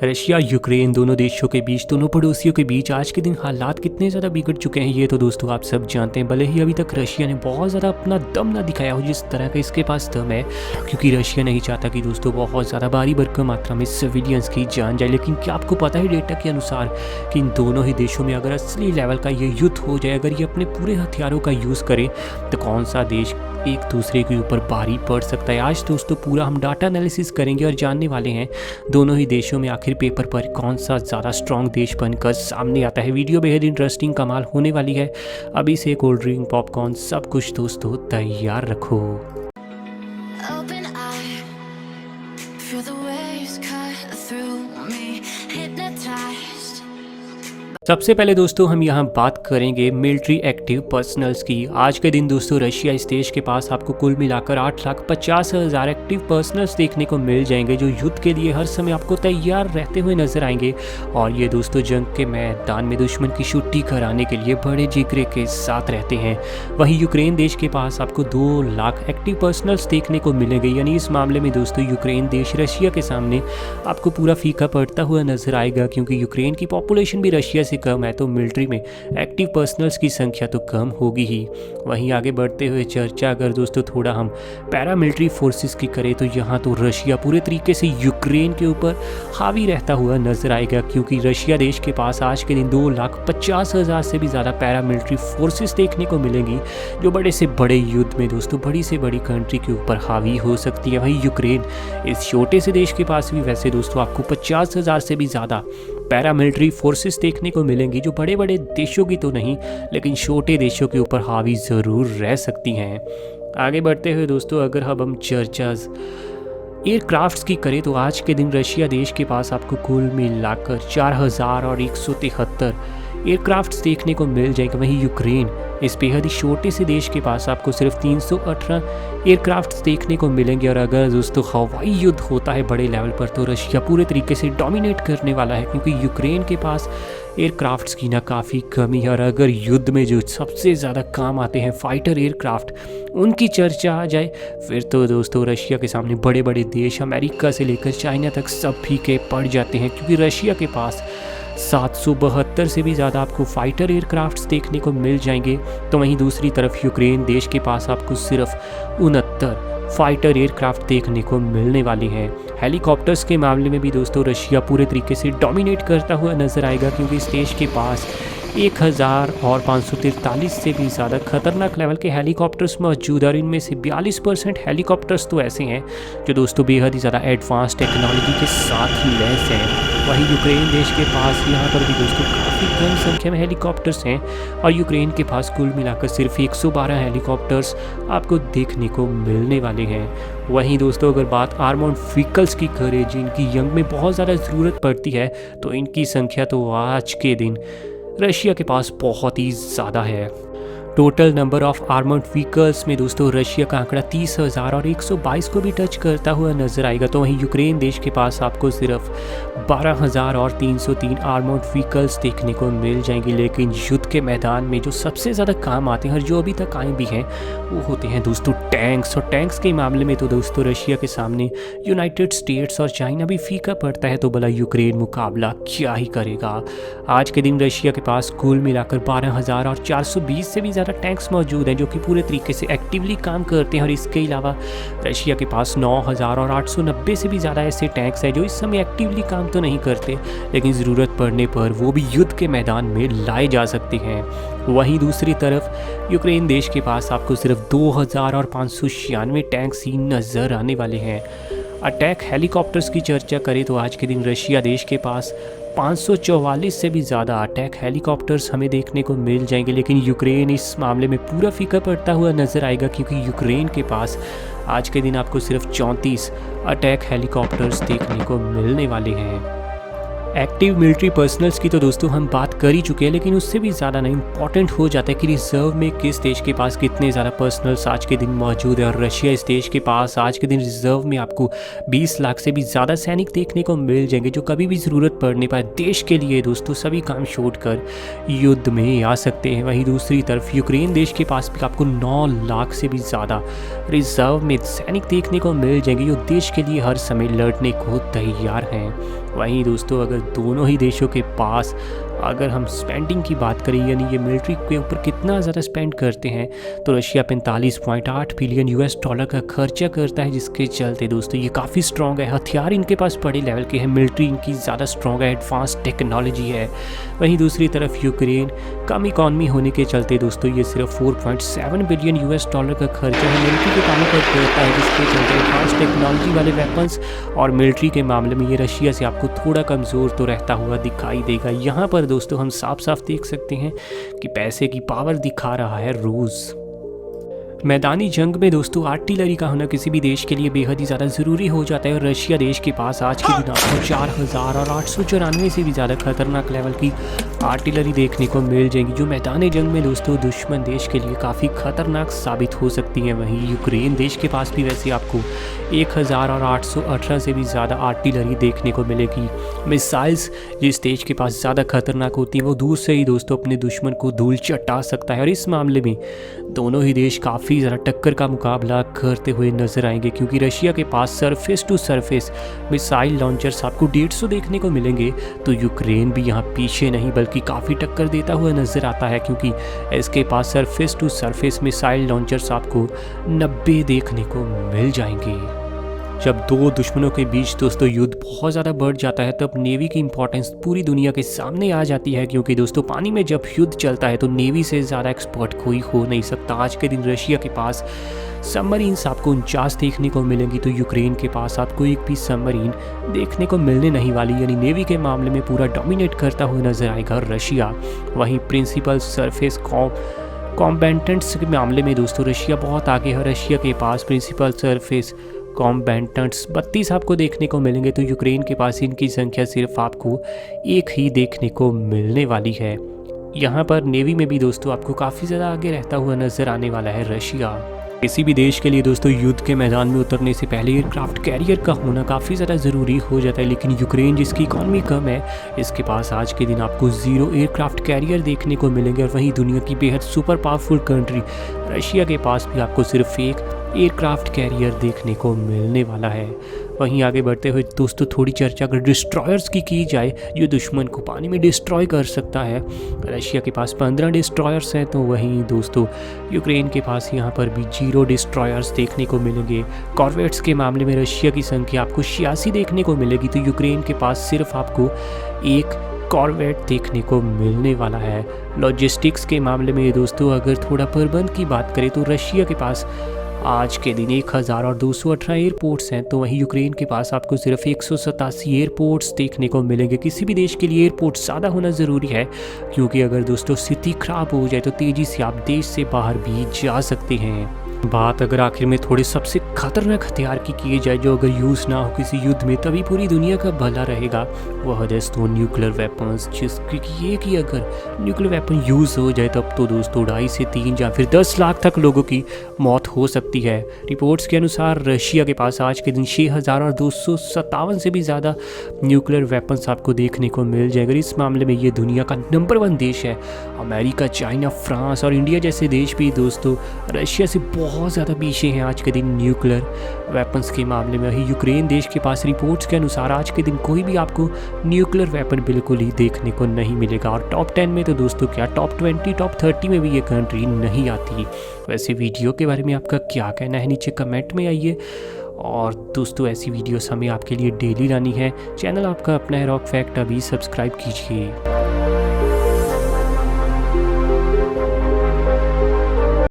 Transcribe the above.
Russia Ukraine दोनों देशों के बीच, दोनों पड़ोसियों के बीच आज के दिन हालात कितने ज़्यादा बिगड़ चुके हैं ये तो दोस्तों आप सब जानते हैं। भले ही अभी तक रशिया ने बहुत ज़्यादा अपना दम ना दिखाया हो जिस तरह का इसके पास दम है, क्योंकि रशिया नहीं चाहता कि दोस्तों बहुत ज़्यादा भारी भरकम मात्रा में सिविलियंस की जान जाए। लेकिन क्या आपको पता है डेटा के अनुसार कि इन दोनों ही देशों में अगर असली लेवल का ये युद्ध हो जाए, अगर ये अपने पूरे हथियारों का यूज़ करें तो कौन सा देश एक दूसरे के ऊपर भारी पड़ सकता है। आज दोस्तों पूरा हम डाटा एनालिसिस करेंगे और जानने वाले हैं दोनों ही देशों में आखिर पेपर पर कौन सा ज़्यादा स्ट्रॉन्ग देश बनकर सामने आता है। वीडियो बेहद इंटरेस्टिंग कमाल होने वाली है। अभी से कोल्ड ड्रिंक, पॉपकॉर्न सब कुछ दोस्तों तैयार रखो। Open eye, feel the waves cut through me, hypnotized. सबसे पहले दोस्तों हम यहाँ बात करेंगे मिलिट्री एक्टिव पर्सनल्स की। आज के दिन दोस्तों रशिया इस देश के पास आपको कुल मिलाकर 8,50,000 एक्टिव पर्सनल्स देखने को मिल जाएंगे, जो युद्ध के लिए हर समय आपको तैयार रहते हुए नजर आएंगे। और ये दोस्तों जंग के मैदान में दुश्मन की छुट्टी कराने के लिए बड़े जिगरे के साथ रहते हैं। वहीं यूक्रेन देश के पास आपको 2 लाख एक्टिव पर्सनल्स देखने को मिलेंगे। यानी इस मामले में दोस्तों यूक्रेन देश रशिया के सामने आपको पूरा फीका पड़ता हुआ नजर आएगा, क्योंकि यूक्रेन की पॉपुलेशन भी रशिया से कम है, तो मिलिट्री में एक्टिव पर्सनल्स की संख्या तो कम होगी ही। वहीं आगे बढ़ते हुए चर्चा अगर दोस्तों थोड़ा हम पैरामिलिट्री फोर्सेस की करें तो यहाँ तो रशिया पूरे तरीके से यूक्रेन के ऊपर हावी रहता हुआ नजर आएगा, क्योंकि रशिया देश के पास आज के दिन 2,50,000 से भी ज़्यादा पैरामिलिट्री फोर्सेस देखने को मिलेंगी, जो बड़े से बड़े युद्ध में दोस्तों बड़ी से बड़ी कंट्री के ऊपर हावी हो सकती है। वहीं यूक्रेन इस छोटे से देश के पास भी वैसे दोस्तों आपको 50,000 से भी ज़्यादा पैरामिलिट्री फोर्सेस देखने को मिलेंगी, जो बड़े बड़े देशों की तो नहीं लेकिन छोटे देशों के ऊपर हावी ज़रूर रह सकती हैं। आगे बढ़ते हुए दोस्तों अगर हम चर्चाज एयरक्राफ्ट्स की करें तो आज के दिन रशिया देश के पास आपको कुल मिलाकर 4,173 एयरक्राफ्ट्स देखने को मिल जाएंगे। वहीं यूक्रेन इस बेहद ही छोटे से देश के पास आपको सिर्फ 318 एयरक्राफ्ट्स देखने को मिलेंगे। और अगर दोस्तों हवाई युद्ध होता है बड़े लेवल पर तो रशिया पूरे तरीके से डोमिनेट करने वाला है, क्योंकि यूक्रेन के पास एयरक्राफ्ट्स की ना काफ़ी कमी है। और अगर युद्ध में जो सबसे ज़्यादा काम आते हैं फाइटर एयरक्राफ्ट, उनकी चर्चा आ जाए फिर तो दोस्तों रशिया के सामने बड़े बड़े देश अमेरिका से लेकर चाइना तक सब फीके पड़ जाते हैं, क्योंकि रशिया के पास 772 से भी ज़्यादा आपको फाइटर एयरक्राफ्ट्स देखने को मिल जाएंगे। तो वहीं दूसरी तरफ यूक्रेन देश के पास आपको सिर्फ 69 फाइटर एयरक्राफ्ट देखने को मिलने वाली हैं। हेलीकॉप्टर्स के मामले में भी दोस्तों रशिया पूरे तरीके से डोमिनेट करता हुआ नजर आएगा, क्योंकि इस देश के पास 1,543 से भी ज़्यादा खतरनाक लेवल के हेलीकॉप्टर्स मौजूद है। और इनमें से 42% हेलीकॉप्टर्स तो ऐसे हैं जो दोस्तों बेहद ही ज़्यादा एडवांस टेक्नोलॉजी के साथ लैस हैं। वहीं यूक्रेन देश के पास यहाँ पर भी दोस्तों काफ़ी कम संख्या में हेलीकॉप्टर्स हैं, और यूक्रेन के पास कुल मिलाकर सिर्फ 112 हेलीकॉप्टर्स आपको देखने को मिलने वाले हैं। वहीं दोस्तों अगर बात आर्मर्ड व्हीकल्स की करें जिनकी यंग में बहुत ज़्यादा ज़रूरत पड़ती है, तो इनकी संख्या तो आज के दिन रशिया के पास बहुत ही ज़्यादा है। Total number of armoured vehicles में दोस्तों रशिया का आंकड़ा 30,000 और 122 को भी टच करता हुआ नजर आएगा। तो वहीं यूक्रेन देश के पास आपको सिर्फ 12,000 और 303 आर्मर्ड व्हीकल्स देखने को मिल जाएंगे। लेकिन युद्ध के मैदान में जो सबसे ज़्यादा काम आते हैं और जो अभी तक आए भी हैं वो होते हैं दोस्तों टैंक्स। और टैंक्स के मामले में तो दोस्तों रशिया के सामने यूनाइटेड स्टेट्स और चाइना भी फीका पड़ता है, तो भला यूक्रेन मुकाबला क्या ही करेगा। आज के दिन रशिया के पास कुल मिलाकर 12,420 से भी टैंक्स मौजूद हैं, जो कि पूरे तरीके से एक्टिवली काम करते हैं। और इसके अलावा रशिया के पास 9,890 से भी ज़्यादा ऐसे टैंक्स हैं जो इस समय एक्टिवली काम तो नहीं करते, लेकिन ज़रूरत पड़ने पर वो भी युद्ध के मैदान में लाए जा सकते हैं। वहीं दूसरी तरफ यूक्रेन देश के पास आपको सिर्फ 2,596 टैंक्स ही नज़र आने वाले हैं। अटैक हेलीकॉप्टर्स की चर्चा करें तो आज के दिन रशिया देश के पास 544 से भी ज़्यादा अटैक हेलीकॉप्टर्स हमें देखने को मिल जाएंगे। लेकिन यूक्रेन इस मामले में पूरा फीका पड़ता हुआ नज़र आएगा, क्योंकि यूक्रेन के पास आज के दिन आपको सिर्फ 34 अटैक हेलीकॉप्टर्स देखने को मिलने वाले हैं। एक्टिव मिलिट्री पर्सनल्स की तो दोस्तों हम बात कर ही चुके हैं, लेकिन उससे भी ज़्यादा ना इम्पॉर्टेंट हो जाता है कि रिजर्व में किस देश के पास कितने ज़्यादा पर्सनल्स आज के दिन मौजूद है। और रशिया इस देश के पास आज के दिन रिजर्व में आपको 20 लाख से भी ज़्यादा सैनिक देखने को मिल जाएंगे, जो कभी भी ज़रूरत पड़ने पर देश के लिए दोस्तों सभी काम छोड़कर युद्ध में आ सकते हैं। वहीं दूसरी तरफ यूक्रेन देश के पास भी आपको 9 लाख से भी ज़्यादा रिजर्व में सैनिक देखने को मिल जाएंगे, जो देश के लिए हर समय लड़ने को तैयार हैं। वहीं दोस्तों अगर दोनों ही देशों के पास अगर हम स्पेंडिंग की बात करें यानी ये मिलिट्री के ऊपर कितना ज़्यादा स्पेंड करते हैं तो रशिया 45.8 बिलियन यूएस डॉलर का खर्चा करता है, जिसके चलते दोस्तों ये काफ़ी स्ट्रॉन्ग है। हथियार इनके पास बड़े लेवल के हैं, मिलिट्री इनकी ज़्यादा स्ट्रॉन्ग है, एडवांस टेक्नोलॉजी है। वहीं दूसरी तरफ यूक्रेन कम इकॉनमी होने के चलते दोस्तों ये सिर्फ 4.7 बिलियन यूएस डॉलर का खर्चा है मिलिट्री के कामों पर करता है, जिसके चलते एडवांस टेक्नोलॉजी वाले वेपन्स और मिलिट्री के मामले में ये रशिया से आपको थोड़ा कमज़ोर तो रहता हुआ दिखाई देगा। यहाँ पर दोस्तों हम साफ साफ देख सकते हैं कि पैसे की पावर दिखा रहा है रूस। मैदानी जंग में दोस्तों आर्टिलरी का होना किसी भी देश के लिए बेहद ही ज़्यादा ज़रूरी हो जाता है और रशिया देश के पास आज के दिन आपको 4894 से भी ज़्यादा खतरनाक लेवल की आर्टिलरी देखने को मिल जाएगी, जो मैदानी जंग में दोस्तों दुश्मन देश के लिए काफ़ी खतरनाक साबित हो सकती है। वहीं यूक्रेन देश के पास भी वैसे आपको 1818 से भी ज़्यादा आर्टिलरी देखने को मिलेगी। मिसाइल्स जिस देश के पास ज़्यादा खतरनाक होती हैं वो दूर से ही दोस्तों अपने दुश्मन को धूल चटा सकता है और इस मामले में दोनों ही देश काफ़ी ज़रा टक्कर का मुकाबला करते हुए नजर आएंगे, क्योंकि रशिया के पास surface to surface missile launchers आपको 150 देखने को मिलेंगे, तो यूक्रेन भी यहाँ पीछे नहीं बल्कि काफ़ी टक्कर देता हुआ नजर आता है, क्योंकि इसके पास surface to surface missile launchers आपको 90 देखने को मिल जाएंगे। जब दो दुश्मनों के बीच दोस्तों युद्ध बहुत ज़्यादा बढ़ जाता है तब नेवी की इंपॉर्टेंस पूरी दुनिया के सामने आ जाती है, क्योंकि दोस्तों पानी में जब युद्ध चलता है तो नेवी से ज़्यादा एक्सपर्ट कोई हो नहीं सकता। आज के दिन रशिया के पास सबमरीन्स आपको 49 देखने को मिलेंगी, तो यूक्रेन के पास आपको एक भी सबमरीन देखने को मिलने नहीं वाली, यानी नेवी के मामले में पूरा डोमिनेट करता हुआ नजर आएगा रशिया। वहीं प्रिंसिपल सरफेस कॉम्बैटेंट्स के मामले में दोस्तों रशिया बहुत आगे है। रशिया के पास प्रिंसिपल सरफेस कॉम्बैटेंट्स 32 आपको देखने को मिलेंगे, तो यूक्रेन के पास इनकी संख्या सिर्फ आपको एक ही देखने को मिलने वाली है। यहाँ पर नेवी में भी दोस्तों आपको काफ़ी ज़्यादा आगे रहता हुआ नजर आने वाला है रशिया। किसी भी देश के लिए दोस्तों युद्ध के मैदान में उतरने से पहले एयरक्राफ्ट कैरियर का होना काफ़ी ज़्यादा ज़रूरी हो जाता है, लेकिन यूक्रेन जिसकी इकॉनमी कम है इसके पास आज के दिन आपको 0 एयरक्राफ्ट कैरियर देखने को मिलेंगे। और वहीं दुनिया की बेहद सुपर पावरफुल कंट्री रशिया के पास भी आपको सिर्फ एक एयरक्राफ्ट कैरियर देखने को मिलने वाला है। वहीं आगे बढ़ते हुए दोस्तों थोड़ी चर्चा अगर डिस्ट्रॉयर्स की जाए जो दुश्मन को पानी में डिस्ट्रॉय कर सकता है, रशिया के पास 15 डिस्ट्रॉयर्स हैं, तो वहीं दोस्तों यूक्रेन के पास यहाँ पर भी 0 डिस्ट्रॉयर्स देखने को मिलेंगे। कॉर्वेट्स के मामले में रशिया की संख्या आपको 86 देखने को मिलेगी, तो यूक्रेन के पास सिर्फ आपको एक कॉर्वेट देखने को मिलने वाला है। लॉजिस्टिक्स के मामले में दोस्तों अगर थोड़ा प्रबंध की बात करें तो रशिया के पास आज के दिन 1218 एयरपोर्ट्स हैं, तो वहीं यूक्रेन के पास आपको सिर्फ 187 एयरपोर्ट्स देखने को मिलेंगे। किसी भी देश के लिए एयरपोर्ट ज़्यादा होना ज़रूरी है, क्योंकि अगर दोस्तों स्थिति खराब हो जाए तो तेज़ी से आप देश से बाहर भी जा सकते हैं। बात अगर आखिर में थोड़े सबसे खतरनाक हथियार की जाए जो अगर यूज़ ना हो किसी युद्ध में तभी पूरी दुनिया का भला रहेगा, वह है दोस्तों न्यूक्लियर वेपन्स। जिसकी ये कि अगर न्यूक्लियर वेपन यूज़ हो जाए तब तो दोस्तों 2.5 से 3 या फिर 10 लाख तक लोगों की मौत हो सकती है। रिपोर्ट्स के अनुसार रशिया के पास आज के दिन 6257 से भी ज़्यादा न्यूक्लियर वेपन्स आपको देखने को मिल जाएगा। इस मामले में ये दुनिया का नंबर 1 देश है। अमेरिका, चाइना, फ्रांस और इंडिया जैसे देश भी दोस्तों रशिया से बहुत ज़्यादा पीछे हैं आज के दिन न्यूक्लियर वेपन्स के मामले में। वही यूक्रेन देश के पास रिपोर्ट्स के अनुसार आज के दिन कोई भी आपको न्यूक्लियर वेपन बिल्कुल ही देखने को नहीं मिलेगा। और टॉप 10 में तो दोस्तों क्या टॉप 20, टॉप 30 में भी ये कंट्री नहीं आती। वैसे वीडियो के बारे में आपका क्या कहना है नीचे कमेंट में आइए। और दोस्तों ऐसी वीडियोस हमें आपके लिए डेली लानी है। चैनल आपका अपना है रॉक फैक्ट, अभी सब्सक्राइब कीजिए।